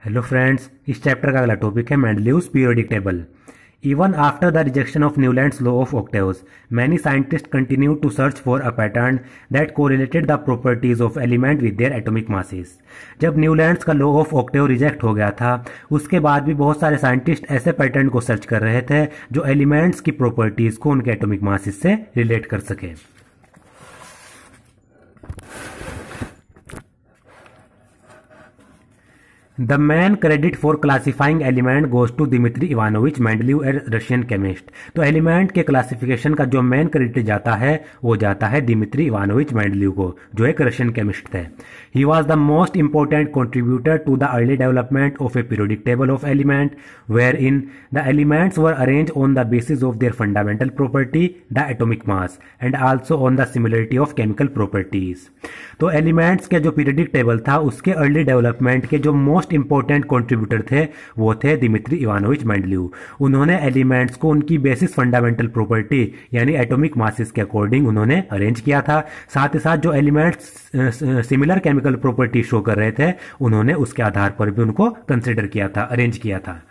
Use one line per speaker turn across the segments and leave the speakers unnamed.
Hello friends, इस chapter का अगला टॉपिक है Mendeleev's periodic table. Even after the rejection of Newlands law of octaves, many scientist continue to search for a pattern that correlated the properties of element with their atomic masses. जब Newlands का law of octave reject हो गया था, उसके बाद भी बहुत सारे साइंटिस्ट ऐसे पैटर्न को सर्च कर रहे थे जो एलिमेंट्स की प्रॉपर्टीज को उनके एटॉमिक मासेस से रिलेट कर सके। The main credit for classifying element goes to Dmitry Ivanovich Mendeleev, a Russian chemist। तो एलिमेंट के क्लासिफिकेशन का जो मेन क्रेडिट जाता है वो जाता है दिमित्री इवानोविच मेंडलीव को, जो एक रशियन केमिस्ट थे। He was the most important contributor to the early development of a periodic table of element, wherein the elements were arranged on the basis of their fundamental property, the atomic mass, and also on the similarity of chemical properties। तो elements के जो periodic table था उसके early development के जो most important contributor थे वो थे दिमित्री इवानोविच मेंडलीव। उन्होंने एलिमेंट्स को उनकी बेसिस फंडामेंटल प्रॉपर्टी यानी एटॉमिक मासेस के अकॉर्डिंग उन्होंने अरेंज किया था। साथ ही साथ जो elements similar chemical property show कर रहे थे उन्होंने उसके आधार पर भी उनको कंसिडर किया था, अरेंज किया था।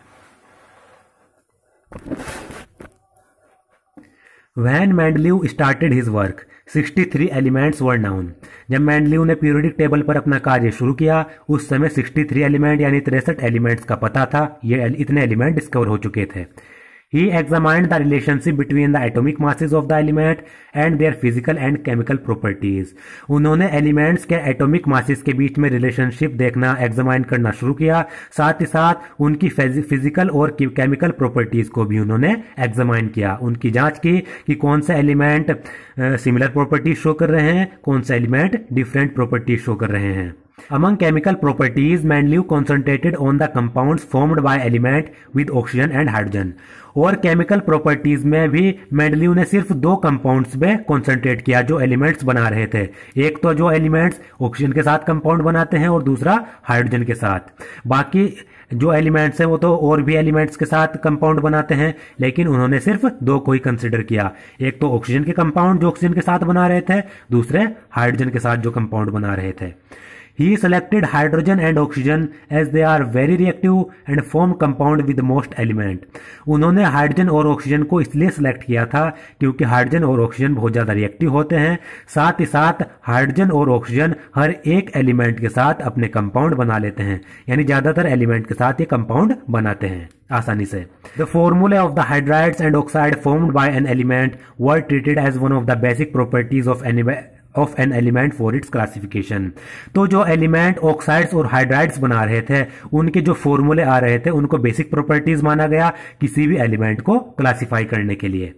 When Mendeleev started his work, 63 elements were known। जब मेंडलीव ने पीरियोडिक टेबल पर अपना कार्य शुरू किया उस समय 63 एलिमेंट यानी 63 एलिमेंट्स का पता था। ये इतने एलिमेंट डिस्कवर हो चुके थे। He examined the relationship between the atomic masses of the element and their physical and chemical properties। उन्होंने एलिमेंट्स के एटॉमिक मासेस के बीच में रिलेशनशिप देखना, एग्जामाइन करना शुरू किया। साथ ही साथ उनकी फिजिकल और केमिकल प्रॉपर्टीज को भी उन्होंने एग्जामाइन किया, उनकी जांच की कि कौन से एलिमेंट सिमिलर प्रॉपर्टीज शो कर रहे हैं, कौन से एलिमेंट डिफरेंट प्रॉपर्टीज शो कर रहे हैं। Among chemical properties, Mendeleev concentrated on the compounds formed by element with oxygen and hydrogen। और केमिकल प्रॉपर्टीज में भी मेंडलीव ने सिर्फ दो कंपाउंड्स पे कंसंट्रेट किया जो एलिमेंट्स बना रहे थे। एक तो जो एलिमेंट्स ऑक्सीजन के साथ कंपाउंड बनाते हैं और दूसरा हाइड्रोजन के साथ। बाकी जो एलिमेंट्स हैं वो तो और भी एलिमेंट्स के साथ कंपाउंड बनाते हैं, लेकिन उन्होंने सिर्फ दो को ही कंसिडर किया। एक तो ऑक्सीजन के कंपाउंड जो ऑक्सीजन के साथ बना रहे थे, दूसरे हाइड्रोजन के साथ जो कंपाउंड बना रहे थे। He selected hydrogen and oxygen as they are very reactive and form compound with most element। उन्होंने हाइड्रोजन और ऑक्सीजन को इसलिए सिलेक्ट किया था क्योंकि हाइड्रोजन और ऑक्सीजन बहुत ज्यादा रिएक्टिव होते हैं। साथ ही साथ हाइड्रोजन और ऑक्सीजन हर एक एलिमेंट के साथ अपने कंपाउंड बना लेते हैं, यानी ज्यादातर एलिमेंट के साथ ये कंपाउंड बनाते हैं आसानी से। The formulae of the hydrides and oxide formed by an element were treated as one of the basic properties of an element for its classification। तो जो एलिमेंट ऑक्साइड्स और हाइड्राइड्स बना रहे थे उनके जो फॉर्मूले आ रहे थे उनको बेसिक प्रॉपर्टीज माना गया किसी भी एलिमेंट को क्लासिफाई करने के लिए।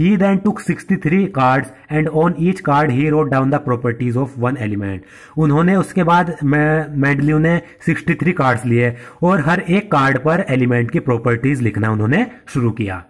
He then took 63 cards and on each card he wrote down the properties of one element। उन्होंने उसके बाद मेंडलीव ने 63 कार्ड्स लिए और हर एक कार्ड पर एलिमेंट की प्रॉपर्टीज लिखना उन्होंने शुरू किया।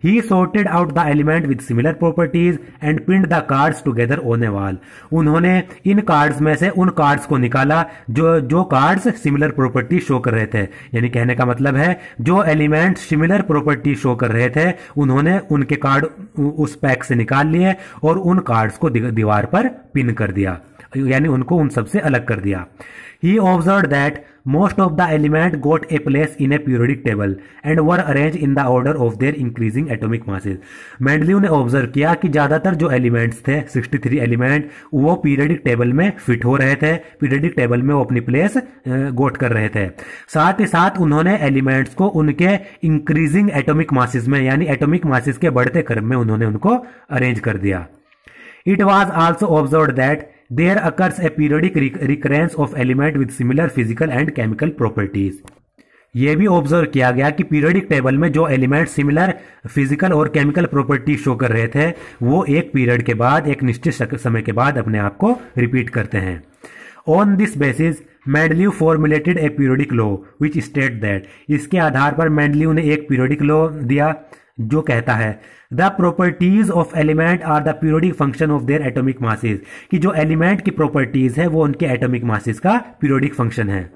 He sorted out the element with similar properties and pinned the cards together on a wall। उन्होंने इन कार्ड्स में से उन कार्ड्स को निकाला जो कार्ड्स सिमिलर प्रॉपर्टी शो कर रहे थे। यानी कहने का मतलब है जो एलिमेंट सिमिलर प्रॉपर्टी शो कर रहे थे उन्होंने उनके कार्ड उस पैक से निकाल लिए और उन कार्ड्स को दीवार पर पिन कर दिया, यानी उनको उन सबसे अलग कर दिया। He observed that most of the elements got a place in a periodic table and were arranged in the order of their increasing atomic masses। Mendeleev ने ऑब्जर्व किया कि ज्यादातर जो एलिमेंट्स थे 63 एलिमेंट वो पीरियडिक टेबल में fit हो रहे थे, पीरियडिक टेबल में वो अपनी प्लेस गोट कर रहे थे। साथ ही साथ उन्होंने एलिमेंट्स को उनके इंक्रीजिंग एटॉमिक मासेस में यानी एटॉमिक मासेस के बढ़ते क्रम में उन्होंने उनको अरेंज कर दिया। It was also observed that there occurs a periodic recurrence of element with similar physical and chemical properties। यह भी ऑब्जर्व किया गया कि पीरियोडिक टेबल में जो एलिमेंट सिमिलर फिजिकल और केमिकल प्रॉपर्टी शो कर रहे थे वो एक पीरियड के बाद, एक निश्चित समय के बाद अपने आप को रिपीट करते हैं। On this basis Mendeleev formulated A periodic law which state that. इसके आधार पर मेंडलीव ने एक पीरियोडिक लॉ दिया जो कहता है the properties of element are the periodic function of their atomic masses, कि जो एलिमेंट की प्रॉपर्टीज है वो उनके एटॉमिक मासेस का पीरियोडिक फंक्शन है।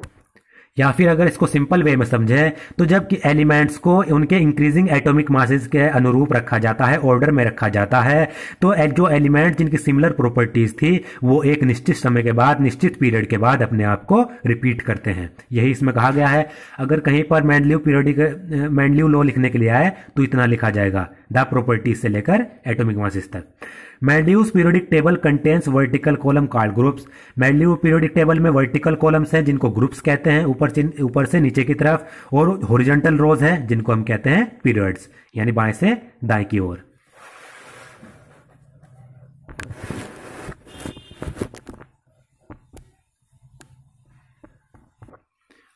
या फिर अगर इसको सिंपल वे में समझें तो जब कि एलिमेंट्स को उनके इंक्रीजिंग एटॉमिक मासेस के अनुरूप रखा जाता है, ऑर्डर में रखा जाता है, तो जो एलिमेंट जिनकी सिमिलर प्रॉपर्टीज थी वो एक निश्चित समय के बाद, निश्चित पीरियड के बाद अपने आप को रिपीट करते हैं। यही इसमें कहा गया है। अगर कहीं पर मेंडलीव लॉ लिखने के लिए आए तो इतना लिखा जाएगा, द प्रॉपर्टीज से लेकर एटॉमिक मासेस तक। Mendeleev's periodic table contains vertical column called groups. Mendeleev periodic table में वर्टिकल कॉलम्स हैं जिनको ग्रुप्स कहते हैं, ऊपर से नीचे की तरफ, और हॉरिजॉन्टल रोज हैं जिनको हम कहते हैं पीरियड्स, यानी बाएं से दाएं की ओर।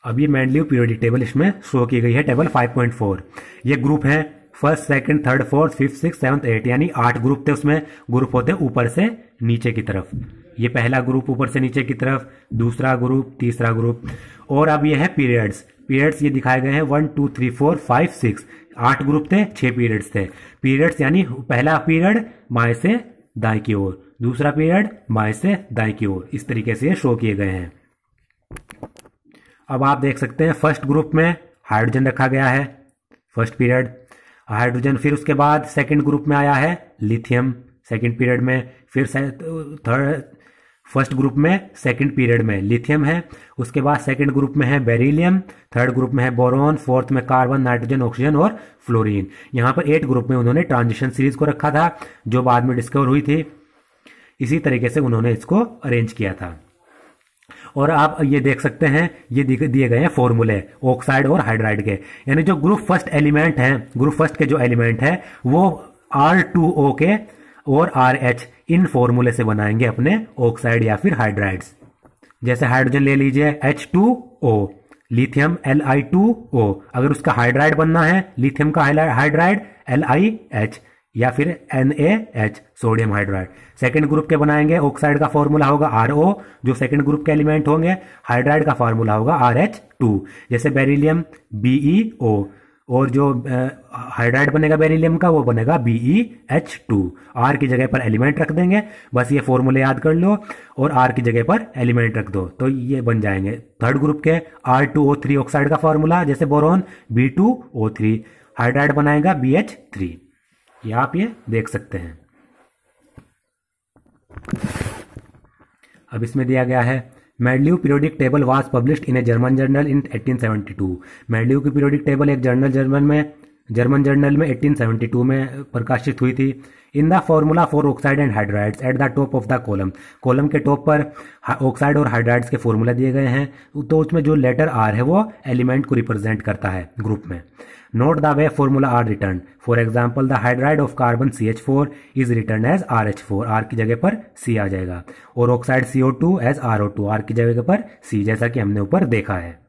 अब ये मेंडलीव पीरियोडिक टेबल इसमें शो की गई है, टेबल 5.4। ये ग्रुप है, first, second, third, fourth, fifth, six, seventh, eight, यानी 8 ग्रुप थे। उसमें ग्रुप होते हैं ऊपर से नीचे की तरफ। ये पहला ग्रुप ऊपर से नीचे की तरफ, दूसरा ग्रुप, तीसरा ग्रुप। और अब ये है पीरियड्स। पीरियड्स ये दिखाए गए हैं 1 2 3 4 5 6, 8 ग्रुप थे, 6 पीरियड्स थे। पीरियड्स यानी पहला पीरियड बाएं से दाएं की ओर, दूसरा पीरियड बाएं से दाएं की ओर, इस तरीके से ये शो किए गए हैं। अब आप देख सकते हैं फर्स्ट ग्रुप में हाइड्रोजन रखा गया है, फर्स्ट पीरियड हाइड्रोजन। फिर उसके बाद सेकंड ग्रुप में आया है लिथियम, सेकंड पीरियड में। फिर फर्स्ट ग्रुप में सेकंड पीरियड में लिथियम है। उसके बाद सेकंड ग्रुप में है बेरिलियम, थर्ड ग्रुप में है बोरॉन, फोर्थ में कार्बन, नाइट्रोजन, ऑक्सीजन और फ्लोरीन। यहां पर 8 ग्रुप में उन्होंने ट्रांजिशन सीरीज को रखा था जो बाद में डिस्कवर हुई थी। इसी तरीके से उन्होंने इसको अरेंज किया था। और आप ये देख सकते हैं, ये दिए गए हैं फॉर्मूले ऑक्साइड और हाइड्राइड के, यानी जो ग्रुप फर्स्ट एलिमेंट हैं, ग्रुप फर्स्ट के जो एलिमेंट है वो R2O के और RH इन फॉर्मूले से बनाएंगे अपने ऑक्साइड या फिर हाइड्राइड्स। जैसे हाइड्रोजन ले लीजिए H2O, लिथियम Li2O। अगर उसका हाइड्राइड बनना है, लिथियम का हाइड्राइड LiH या फिर NaH, sodium hydride. Second group के बनाएंगे, ऑक्साइड का फॉर्मूला होगा RO जो सेकंड ग्रुप के एलिमेंट होंगे, हाइड्राइड का फॉर्मूला होगा RH2। जैसे बेरिलियम BeO, और जो हाइड्राइड बनेगा बेरिलियम का वो बनेगा BeH2। R की जगह पर एलिमेंट रख देंगे, बस ये फॉर्मूले याद कर लो और R की जगह पर एलिमेंट रख दो तो ये बन जाएंगे। थर्ड ग्रुप के R2O3 ऑक्साइड का फॉर्मूला, जैसे बोरॉन B2O3, हाइड्राइड बनाएगा BH3। ये आप ये देख सकते हैं। अब इसमें दिया गया है Mendeleev periodic table was published in a German journal in 1872। Mendeleev की पीरियोडिक टेबल एक जर्मन जर्नल में 1872 में प्रकाशित हुई थी। In the formula for oxide and hydrides at the top of the column के टॉप पर ऑक्साइड और हाइड्राइड्स के फॉर्मूला दिए गए हैं। तो उसमें जो लेटर R है वो एलिमेंट को रिप्रेजेंट करता है ग्रुप में। Note the way formula are written. For example, the hydride of carbon CH4 is written as RH4. R की जगह पर C आ जाएगा, और oxide CO2 as RO2, R की जगह पर C, जैसा कि हमने ऊपर देखा है।